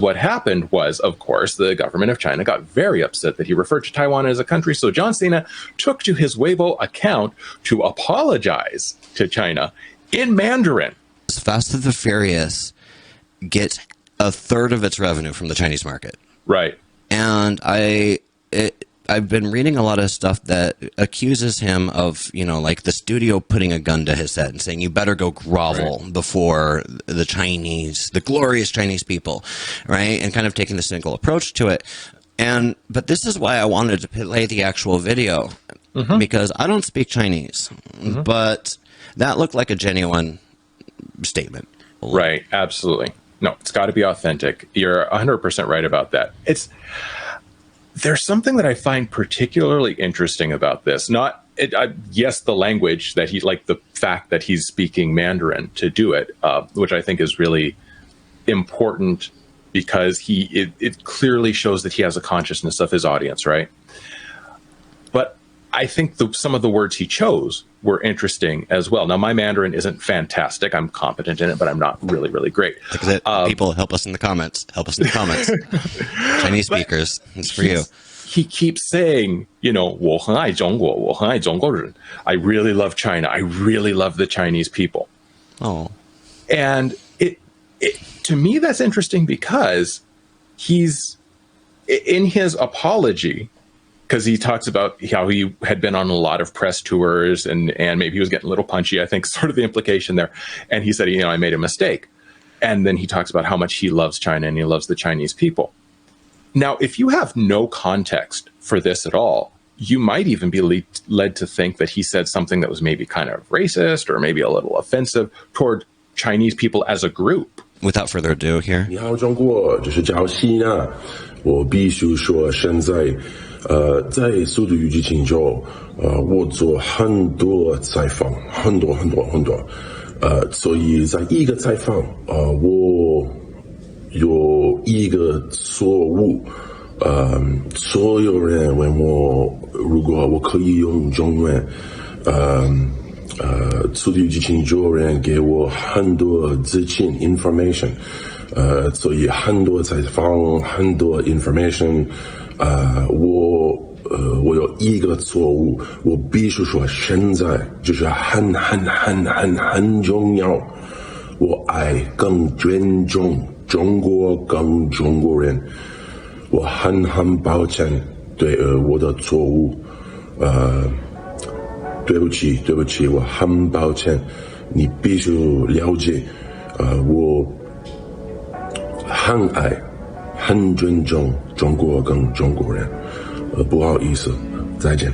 What happened was, of course, the government of China got very upset that he referred to Taiwan as a country. So John Cena took to his Weibo account to apologize to China in Mandarin. Fast and the Furious gets a third of its revenue from the Chinese market. Right. And I've been reading a lot of stuff that accuses him of, you know, like the studio putting a gun to his head and saying, you better go grovel before the Chinese, the glorious Chinese people, right? And kind of taking the cynical approach to it. But this is why I wanted to play the actual video, because I don't speak Chinese, but that looked like a genuine statement. Right. Absolutely. No, it's got to be authentic. You're 100% right about that. There's something that I find particularly interesting about this. Yes, the language that the fact that he's speaking Mandarin to do it, which I think is really important because it clearly shows that he has a consciousness of his audience, right? But I think some of the words he chose were interesting as well. Now, my Mandarin isn't fantastic. I'm competent in it, but I'm not really, really great. People, help us in the comments. Help us in the comments. Chinese speakers, it's for you. He keeps saying, you know, 我很爱中国, 我很爱中国人. I really love China. I really love the Chinese people. Oh. And to me, that's interesting because he's in his apology, because he talks about how he had been on a lot of press tours and maybe he was getting a little punchy, I think, sort of the implication there. And he said, you know, I made a mistake. And then he talks about how much he loves China and he loves the Chinese people. Now, if you have no context for this at all, you might even be led to think that he said something that was maybe kind of racist or maybe a little offensive toward Chinese people as a group. Without further ado here. 你好，中国，这是John Cena。我必须说，现在在《速度与激情》中，我做很多采访，很多。所以在一个采访，我有一个错误，所有人问我，如果我可以用中文，速度与激情中人给我很多资讯 information， 所以很多采访，很多 information， 我有一个错误，我必须说现在就是很重要，我爱更尊重中国跟中国人，我很抱歉对我的错误，对不起，我很抱歉，你必须了解，我很爱，很尊重中国跟中国人，不好意思，再见。